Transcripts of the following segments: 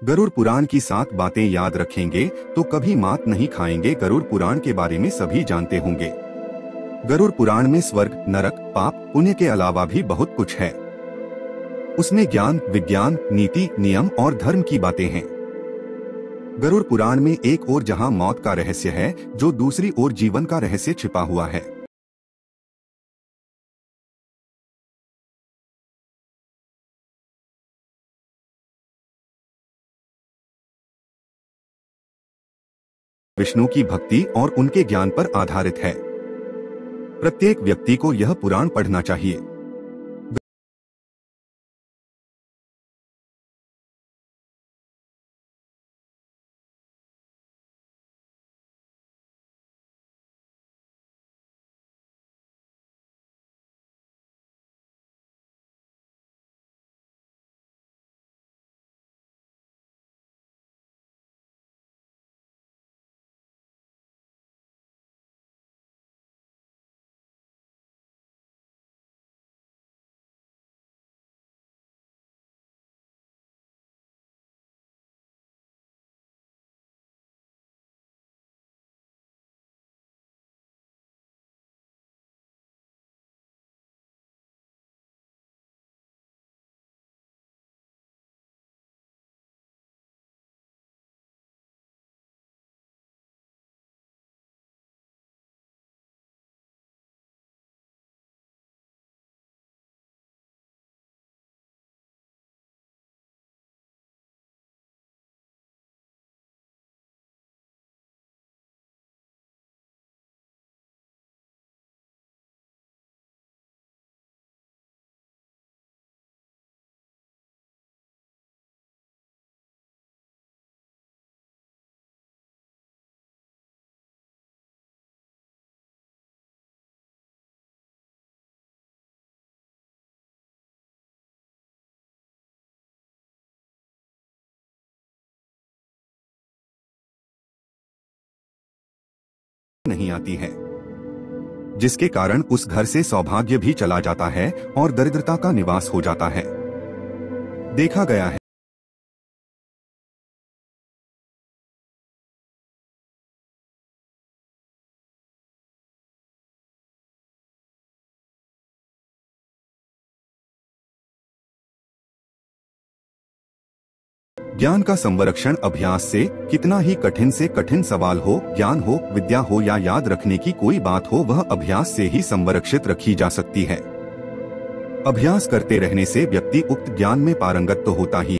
गरुड़ पुराण की 7 बातें याद रखेंगे तो कभी मात नहीं खाएंगे। गरुड़ पुराण के बारे में सभी जानते होंगे। गरुड़ पुराण में स्वर्ग, नरक, पाप, पुण्य के अलावा भी बहुत कुछ है। उसमें ज्ञान, विज्ञान, नीति, नियम और धर्म की बातें हैं। गरुड़ पुराण में एक ओर जहां मौत का रहस्य है, जो दूसरी ओर जीवन का रहस्य छिपा हुआ है। विष्णु की भक्ति और उनके ज्ञान पर आधारित है। प्रत्येक व्यक्ति को यह पुराण पढ़ना चाहिए। नहीं आती है, जिसके कारण उस घर से सौभाग्य भी चला जाता है और दरिद्रता का निवास हो जाता है। देखा गया है ज्ञान का संरक्षण अभ्यास से, कितना ही कठिन से कठिन सवाल हो, ज्ञान हो, विद्या हो या याद रखने की कोई बात हो, वह अभ्यास से ही संरक्षित रखी जा सकती है। अभ्यास करते रहने से व्यक्ति उक्त ज्ञान में पारंगत तो होता ही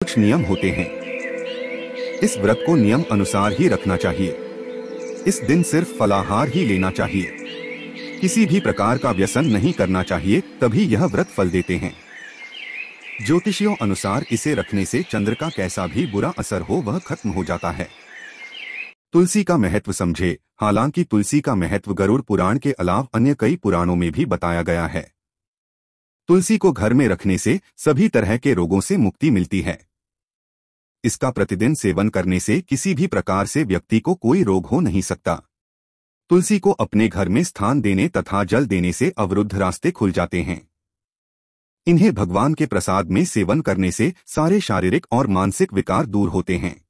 कुछ नियम होते हैं। इस व्रत को नियम अनुसार ही रखना चाहिए। इस दिन सिर्फ फलाहार ही लेना चाहिए। किसी भी प्रकार का व्यसन नहीं करना चाहिए, तभी यह व्रत फल देते हैं। ज्योतिषियों अनुसार इसे रखने से चंद्र का कैसा भी बुरा असर हो वह खत्म हो जाता है। तुलसी का महत्व समझे। हालांकि तुलसी का महत्व गरुड़ पुराण के अलावा अन्य कई पुराणों में भी बताया गया है। तुलसी को घर में रखने से सभी तरह के रोगों से मुक्ति मिलती है। इसका प्रतिदिन सेवन करने से किसी भी प्रकार से व्यक्ति को कोई रोग हो नहीं सकता। तुलसी को अपने घर में स्थान देने तथा जल देने से अवरुद्ध रास्ते खुल जाते हैं। इन्हें भगवान के प्रसाद में सेवन करने से सारे शारीरिक और मानसिक विकार दूर होते हैं।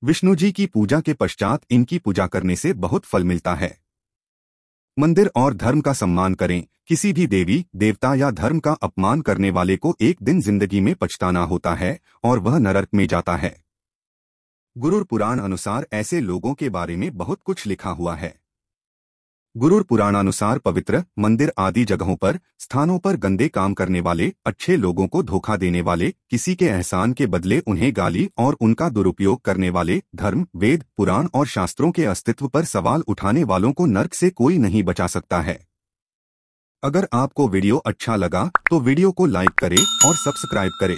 विष्णु जी की पूजा के पश्चात इनकी पूजा करने से बहुत फल मिलता है। मंदिर और धर्म का सम्मान करें। किसी भी देवी देवता या धर्म का अपमान करने वाले को एक दिन जिंदगी में पछताना होता है और वह नरक में जाता है। गरुड़ पुराण अनुसार ऐसे लोगों के बारे में बहुत कुछ लिखा हुआ है। गरुड़ पुराणानुसार पवित्र मंदिर आदि जगहों पर स्थानों पर गंदे काम करने वाले, अच्छे लोगों को धोखा देने वाले, किसी के एहसान के बदले उन्हें गाली और उनका दुरुपयोग करने वाले, धर्म, वेद, पुराण और शास्त्रों के अस्तित्व पर सवाल उठाने वालों को नरक से कोई नहीं बचा सकता है। अगर आपको वीडियो अच्छा लगा तो वीडियो को लाइक करें और सब्सक्राइब करें।